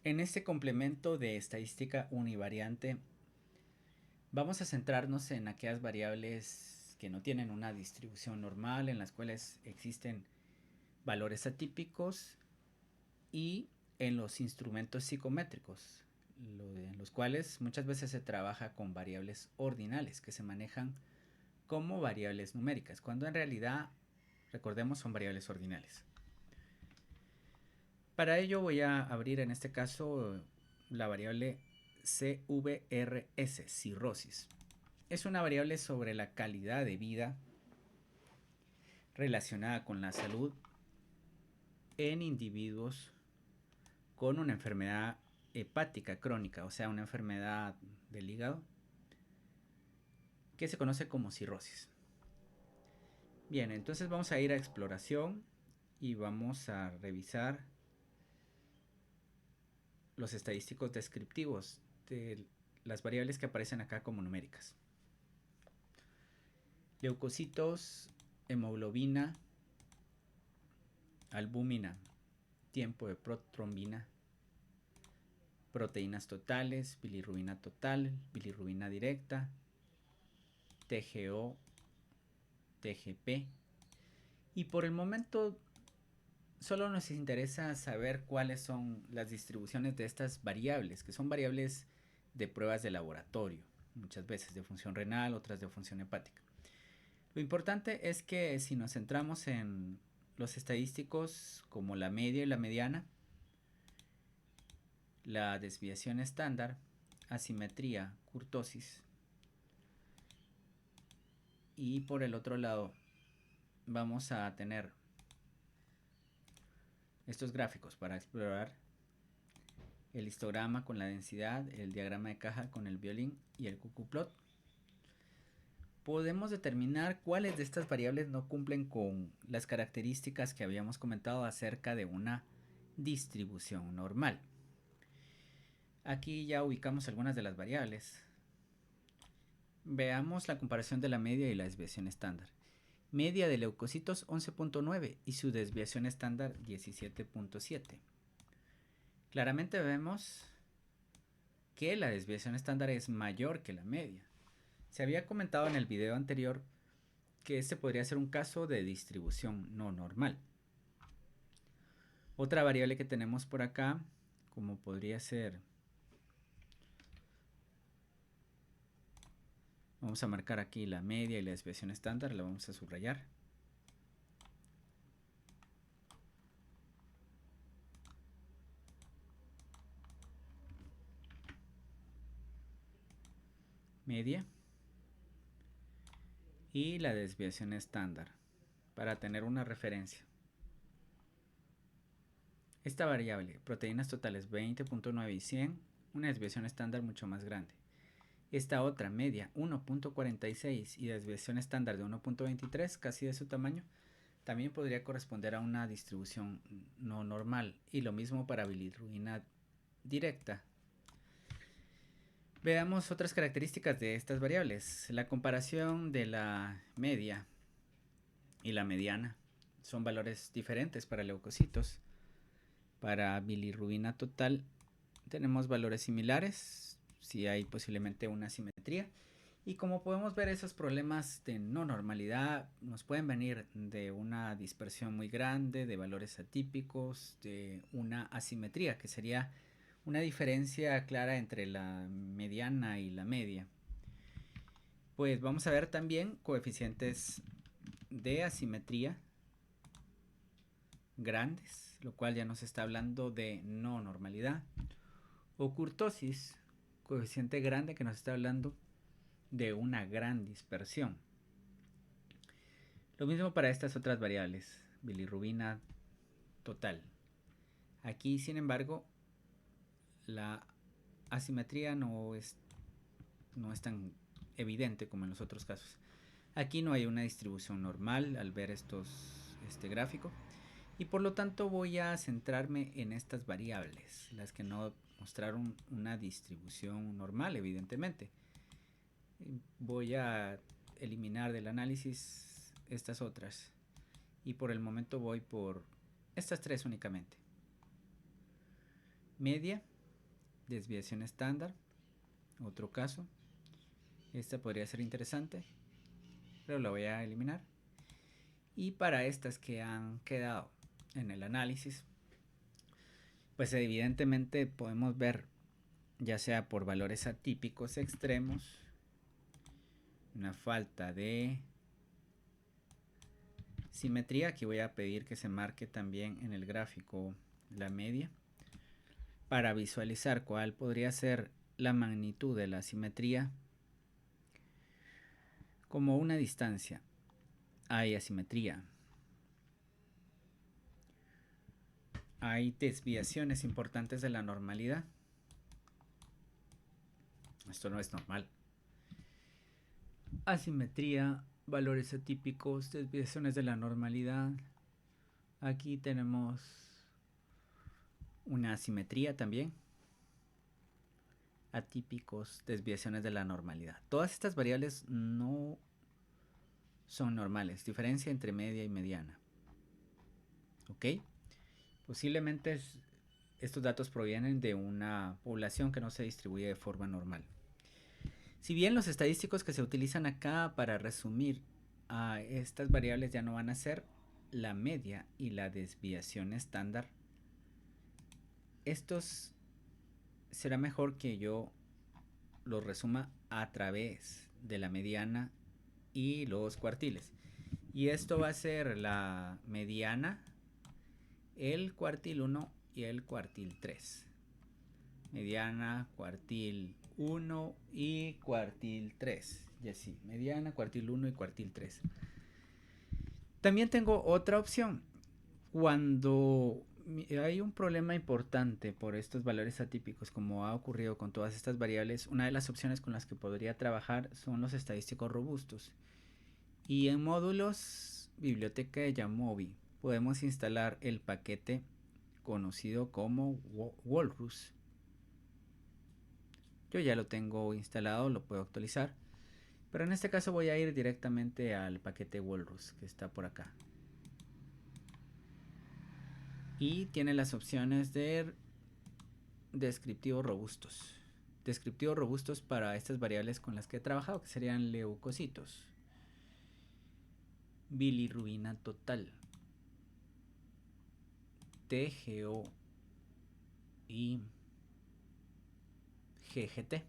En este complemento de estadística univariante, vamos a centrarnos en aquellas variables que no tienen una distribución normal, en las cuales existen valores atípicos, y en los instrumentos psicométricos, en los cuales muchas veces se trabaja con variables ordinales que se manejan como variables numéricas, cuando en realidad, recordemos, son variables ordinales. Para ello voy a abrir en este caso la variable CVRS, cirrosis. Es una variable sobre la calidad de vida relacionada con la salud en individuos con una enfermedad hepática crónica, o sea, una enfermedad del hígado, que se conoce como cirrosis. Bien, entonces vamos a ir a exploración y vamos a revisar los estadísticos descriptivos de las variables que aparecen acá como numéricas. Leucocitos, hemoglobina, albúmina, tiempo de protrombina, proteínas totales, bilirrubina total, bilirrubina directa, TGO, TGP. Y por el momento solo nos interesa saber cuáles son las distribuciones de estas variables, que son variables de pruebas de laboratorio, muchas veces de función renal, otras de función hepática. Lo importante es que si nos centramos en los estadísticos como la media y la mediana, la desviación estándar, asimetría, kurtosis, y por el otro lado vamos a tener estos gráficos para explorar el histograma con la densidad, el diagrama de caja con el violín y el cucuplot. Podemos determinar cuáles de estas variables no cumplen con las características que habíamos comentado acerca de una distribución normal. Aquí ya ubicamos algunas de las variables. Veamos la comparación de la media y la desviación estándar. Media de leucocitos 11.9 y su desviación estándar 17.7. Claramente vemos que la desviación estándar es mayor que la media. Se había comentado en el video anterior que este podría ser un caso de distribución no normal. Otra variable que tenemos por acá, como podría ser, vamos a marcar aquí la media y la desviación estándar, la vamos a subrayar. Media y la desviación estándar para tener una referencia. Esta variable, proteínas totales 20.9 y 100, una desviación estándar mucho más grande. Esta otra, media 1.46 y desviación estándar de 1.23, casi de su tamaño, también podría corresponder a una distribución no normal. Y lo mismo para bilirrubina directa. Veamos otras características de estas variables. La comparación de la media y la mediana son valores diferentes para leucocitos. Para bilirrubina total tenemos valores similares, si hay posiblemente una asimetría. Y como podemos ver, esos problemas de no normalidad nos pueden venir de una dispersión muy grande, de valores atípicos, de una asimetría, que sería una diferencia clara entre la mediana y la media. Pues vamos a ver también coeficientes de asimetría grandes, lo cual ya nos está hablando de no normalidad. O kurtosis, coeficiente grande que nos está hablando de una gran dispersión. Lo mismo para estas otras variables, bilirrubina total. Aquí, sin embargo, la asimetría no es tan evidente como en los otros casos. Aquí no hay una distribución normal al ver este gráfico, y por lo tanto voy a centrarme en estas variables, las que no mostraron una distribución normal, evidentemente. Voy a eliminar del análisis estas otras, y por el momento voy por estas tres únicamente. Media desviación estándar, otro caso. Esta podría ser interesante, pero la voy a eliminar. Y para estas que han quedado en el análisis, pues evidentemente podemos ver, ya sea por valores atípicos extremos, una falta de simetría. Aquí voy a pedir que se marque también en el gráfico la media para visualizar cuál podría ser la magnitud de la simetría. Como una distancia hay asimetría, hay desviaciones importantes de la normalidad. Esto no es normal. Asimetría, valores atípicos, desviaciones de la normalidad. Aquí tenemos una asimetría también. Atípicos, desviaciones de la normalidad. Todas estas variables no son normales. Diferencia entre media y mediana. ¿Ok? Posiblemente estos datos provienen de una población que no se distribuye de forma normal. Si bien los estadísticos que se utilizan acá para resumir a estas variables ya no van a ser la media y la desviación estándar, estos será mejor que yo los resuma a través de la mediana y los cuartiles. Y esto va a ser la mediana, el cuartil 1 y el cuartil 3. Mediana, cuartil 1 y cuartil 3. Y así, mediana, cuartil 1 y cuartil 3. También tengo otra opción. Cuando hay un problema importante por estos valores atípicos, como ha ocurrido con todas estas variables, una de las opciones con las que podría trabajar son los estadísticos robustos. Y en módulos biblioteca de Jamovi podemos instalar el paquete conocido como Walrus. Yo ya lo tengo instalado, lo puedo actualizar, pero en este caso voy a ir directamente al paquete Walrus que está por acá. Y tiene las opciones de descriptivos robustos. Descriptivos robustos para estas variables con las que he trabajado, que serían leucocitos, bilirrubina total, TGO y GGT.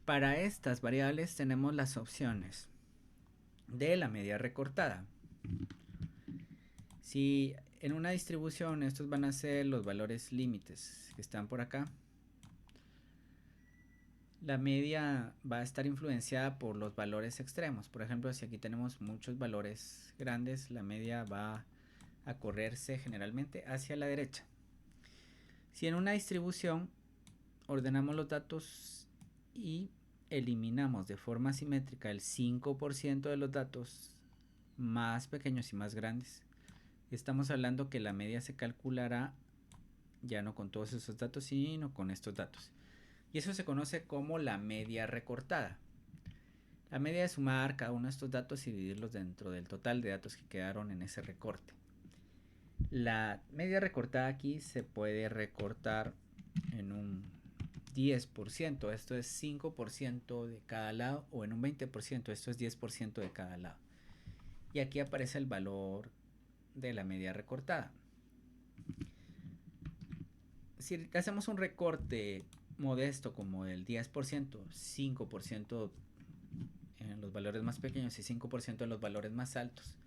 Para estas variables tenemos las opciones de la media recortada. Si en una distribución estos van a ser los valores límites que están por acá, la media va a estar influenciada por los valores extremos. Por ejemplo, si aquí tenemos muchos valores grandes, la media va a correrse generalmente hacia la derecha. Si en una distribución ordenamos los datos y eliminamos de forma simétrica el 5% de los datos más pequeños y más grandes, estamos hablando que la media se calculará ya no con todos esos datos, sino con estos datos. Y eso se conoce como la media recortada. La media es sumar cada uno de estos datos y dividirlos dentro del total de datos que quedaron en ese recorte. La media recortada aquí se puede recortar en un 10%, esto es 5% de cada lado, o en un 20%, esto es 10% de cada lado. Y aquí aparece el valor de la media recortada. Si hacemos un recorte modesto como el 10%, 5% en los valores más pequeños y 5% en los valores más altos,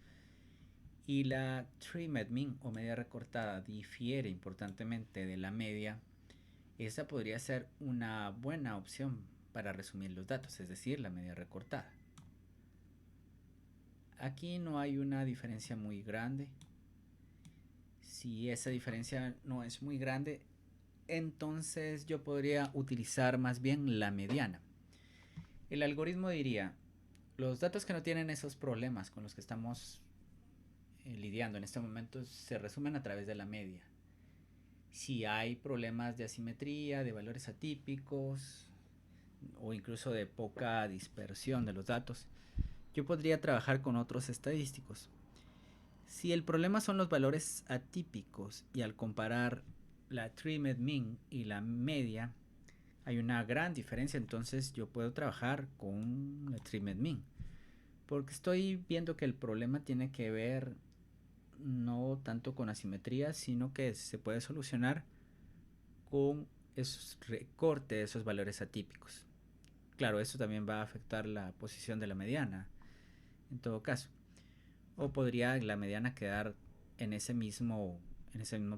y la trimmed mean o media recortada difiere importantemente de la media, esa podría ser una buena opción para resumir los datos, es decir, la media recortada. Aquí no hay una diferencia muy grande. Si esa diferencia no es muy grande, entonces yo podría utilizar más bien la mediana. El algoritmo diría, los datos que no tienen esos problemas con los que estamos lidiando en este momento se resumen a través de la media. Si hay problemas de asimetría, de valores atípicos o incluso de poca dispersión de los datos, yo podría trabajar con otros estadísticos. Si el problema son los valores atípicos y al comparar la trimmed mean y la media hay una gran diferencia, entonces yo puedo trabajar con la trimmed mean, porque estoy viendo que el problema tiene que ver no tanto con asimetría, sino que se puede solucionar con esos recortes, esos valores atípicos. Claro, eso también va a afectar la posición de la mediana, en todo caso. O podría la mediana quedar en esa misma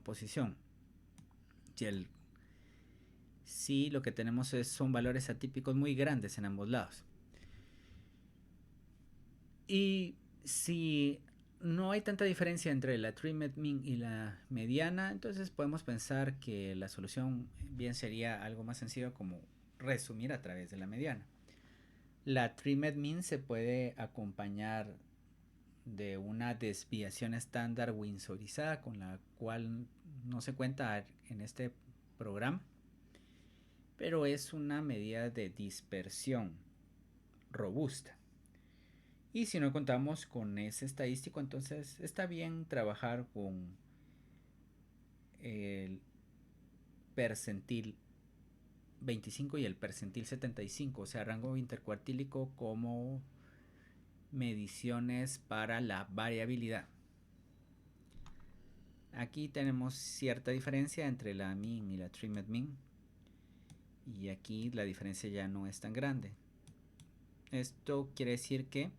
posición. Si lo que tenemos son valores atípicos muy grandes en ambos lados. Y si no hay tanta diferencia entre la trimmed mean y la mediana, entonces podemos pensar que la solución bien sería algo más sencillo, como resumir a través de la mediana. La trimmed mean se puede acompañar de una desviación estándar windsorizada, con la cual no se cuenta en este programa, pero es una medida de dispersión robusta. Y si no contamos con ese estadístico, entonces está bien trabajar con el percentil 25 y el percentil 75, o sea, rango intercuartílico, como mediciones para la variabilidad. Aquí tenemos cierta diferencia entre la mean y la trimmed mean, y aquí la diferencia ya no es tan grande. Esto quiere decir que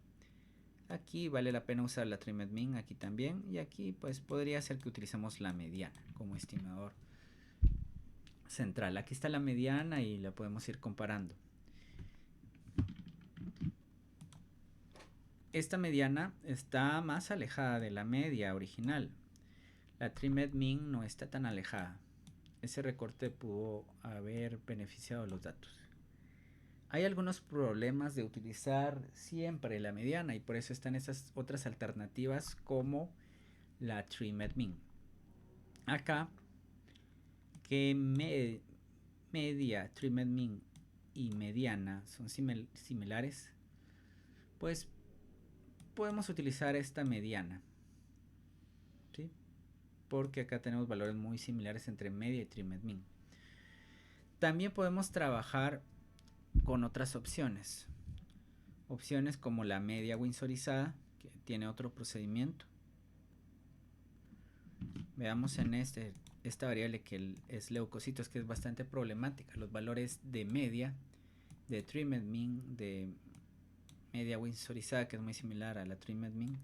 aquí vale la pena usar la trimmed mean, aquí también, y aquí pues podría ser que utilicemos la mediana como estimador central. Aquí está la mediana y la podemos ir comparando. Esta mediana está más alejada de la media original. La trimmed mean no está tan alejada. Ese recorte pudo haber beneficiado a los datos. Hay algunos problemas de utilizar siempre la mediana, y por eso están esas otras alternativas como la trimmed mean. Acá, que media, trimmed mean y mediana son similares, pues podemos utilizar esta mediana, ¿sí? Porque acá tenemos valores muy similares entre media y trimmed mean. También podemos trabajar con otras opciones. Opciones como la media windsorizada, que tiene otro procedimiento. Veamos en esta variable que es leucocitos, que es bastante problemática. Los valores de media, de trimmed mean, de media windsorizada, que es muy similar a la trimmed mean,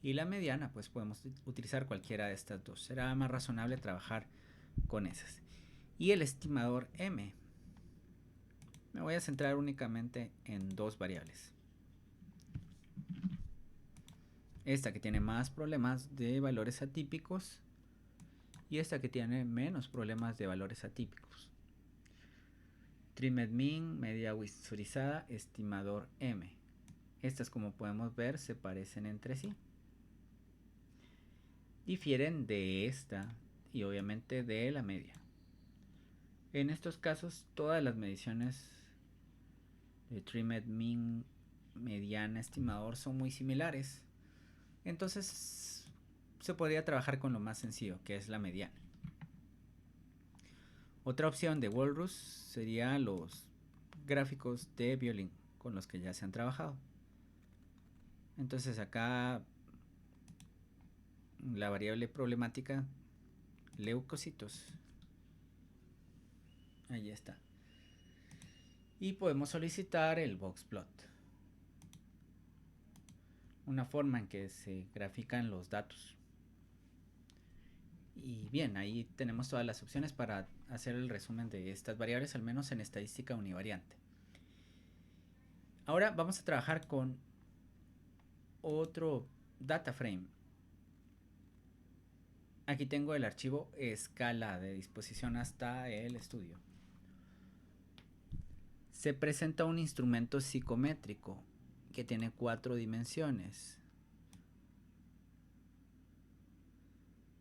y la mediana, pues podemos utilizar cualquiera de estas dos. Será más razonable trabajar con esas. Y el estimador M. Me voy a centrar únicamente en dos variables. Esta que tiene más problemas de valores atípicos y esta que tiene menos problemas de valores atípicos. Trimmed mean, media windsorizada, estimador M. Estas, como podemos ver, se parecen entre sí. Difieren de esta y obviamente de la media. En estos casos, todas las mediciones de trimmed mean, mediana, estimador son muy similares. Entonces se podría trabajar con lo más sencillo, que es la mediana. Otra opción de Walrus sería los gráficos de violín con los que ya se han trabajado. Entonces acá la variable problemática, leucocitos, ahí está. Y podemos solicitar el boxplot, una forma en que se grafican los datos. Y bien, ahí tenemos todas las opciones para hacer el resumen de estas variables, al menos en estadística univariante. Ahora vamos a trabajar con otro data frame. Aquí tengo el archivo escala de disposición hasta el estudio. Se presenta un instrumento psicométrico que tiene 4 dimensiones.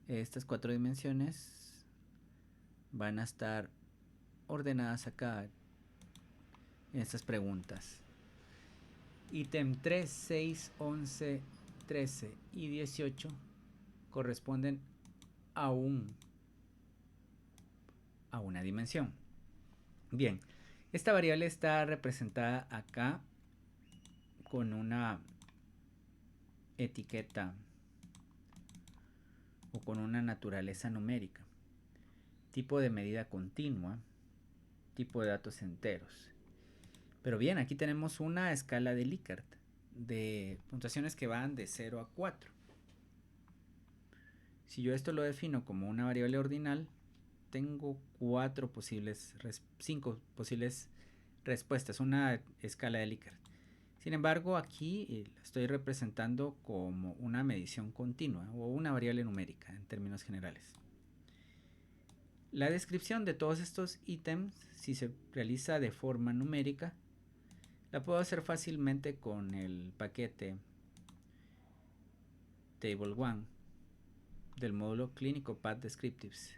Estas 4 dimensiones van a estar ordenadas acá en estas preguntas. Ítem 3, 6, 11, 13 y 18 corresponden a un a una dimensión. Bien, esta variable está representada acá con una etiqueta o con una naturaleza numérica. Tipo de medida continua, tipo de datos enteros. Pero bien, aquí tenemos una escala de Likert de puntuaciones que van de 0 a 4. Si yo esto lo defino como una variable ordinal, tengo 5 posibles respuestas, una escala de Likert. Sin embargo, aquí la estoy representando como una medición continua o una variable numérica en términos generales. La descripción de todos estos ítems, si se realiza de forma numérica, la puedo hacer fácilmente con el paquete Table 1 del módulo clínico Path Descriptives.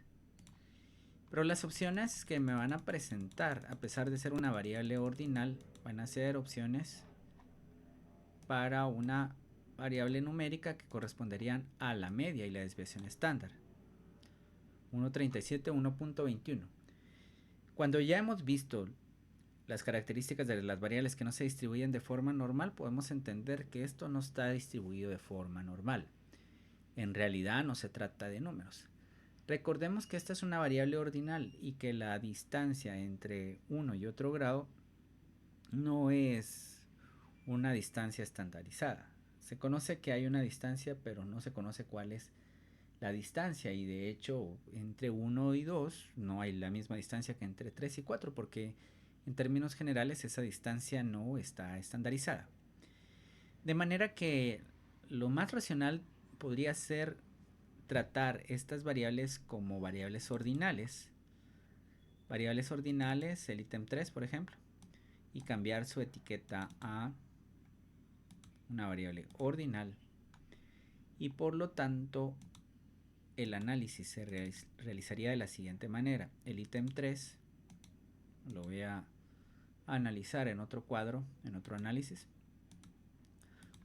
Pero las opciones que me van a presentar, a pesar de ser una variable ordinal, van a ser opciones para una variable numérica que corresponderían a la media y la desviación estándar. 1.37, 1.21. Cuando ya hemos visto las características de las variables que no se distribuyen de forma normal, podemos entender que esto no está distribuido de forma normal. En realidad no se trata de números. Recordemos que esta es una variable ordinal y que la distancia entre uno y otro grado no es una distancia estandarizada. Se conoce que hay una distancia, pero no se conoce cuál es la distancia, y de hecho entre 1 y 2 no hay la misma distancia que entre 3 y 4, porque en términos generales esa distancia no está estandarizada. De manera que lo más racional podría ser tratar estas variables como variables ordinales. Variables ordinales, el ítem 3 por ejemplo, y cambiar su etiqueta a una variable ordinal, y por lo tanto el análisis se realizaría de la siguiente manera. El ítem 3 lo voy a analizar en otro cuadro, en otro análisis.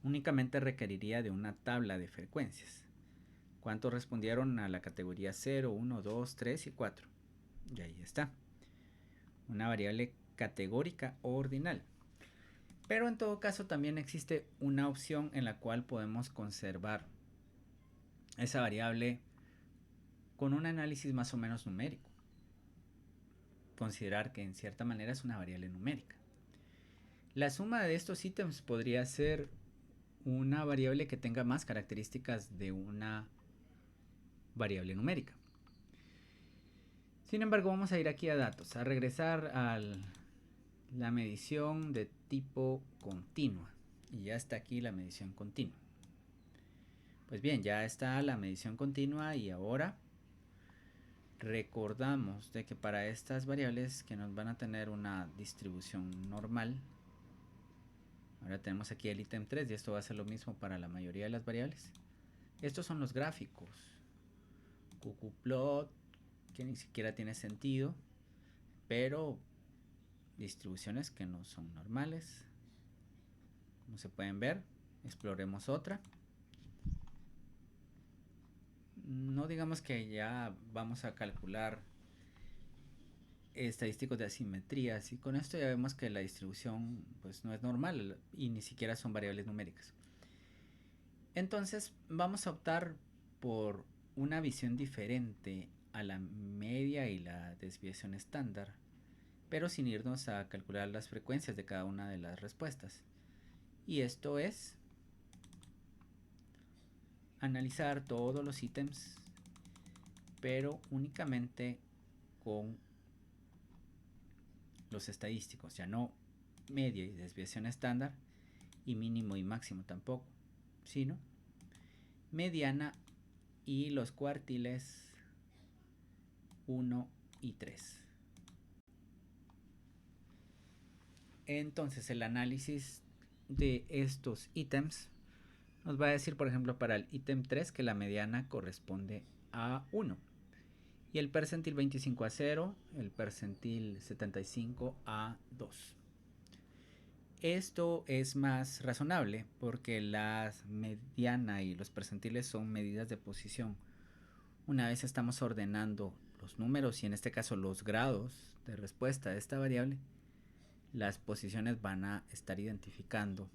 Únicamente requeriría de una tabla de frecuencias. ¿Cuántos respondieron a la categoría 0, 1, 2, 3 y 4? Y ahí está. Una variable categórica o ordinal. Pero en todo caso también existe una opción en la cual podemos conservar esa variable con un análisis más o menos numérico. Considerar que en cierta manera es una variable numérica. La suma de estos ítems podría ser una variable que tenga más características de una variable numérica. Sin embargo, vamos a ir aquí a datos, a regresar a la medición de tipo continua. Y ya está aquí la medición continua. Pues bien, ya está la medición continua, y ahora recordamos de que para estas variables que nos van a tener una distribución normal, ahora tenemos aquí el ítem 3 y esto va a ser lo mismo para la mayoría de las variables. Estos son los gráficos. Ggplot, que ni siquiera tiene sentido, pero distribuciones que no son normales. Como se pueden ver, exploremos otra. No digamos que ya vamos a calcular estadísticos de asimetrías, y con esto ya vemos que la distribución pues no es normal y ni siquiera son variables numéricas. Entonces vamos a optar por una visión diferente a la media y la desviación estándar, pero sin irnos a calcular las frecuencias de cada una de las respuestas. Y esto es analizar todos los ítems, pero únicamente con los estadísticos, ya no media y desviación estándar, y mínimo y máximo tampoco, sino mediana y los cuartiles 1 y 3. Entonces el análisis de estos ítems nos va a decir, por ejemplo, para el ítem 3 que la mediana corresponde a 1 y el percentil 25 a 0, el percentil 75 a 2. Esto es más razonable porque la mediana y los percentiles son medidas de posición. Una vez estamos ordenando los números y en este caso los grados de respuesta de esta variable, las posiciones van a estar identificando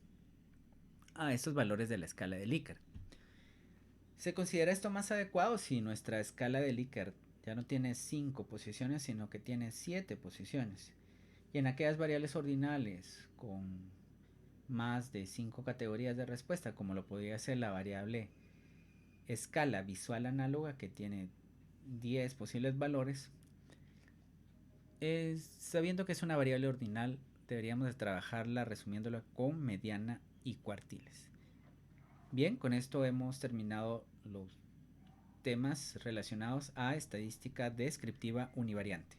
a estos valores de la escala de Likert. Se considera esto más adecuado si nuestra escala de Likert ya no tiene 5 posiciones, sino que tiene 7 posiciones. Y en aquellas variables ordinales con más de 5 categorías de respuesta, como lo podría ser la variable escala visual análoga, que tiene 10 posibles valores, sabiendo que es una variable ordinal, deberíamos de trabajarla resumiéndola con mediana y cuartiles. Bien, con esto hemos terminado los temas relacionados a estadística descriptiva univariante.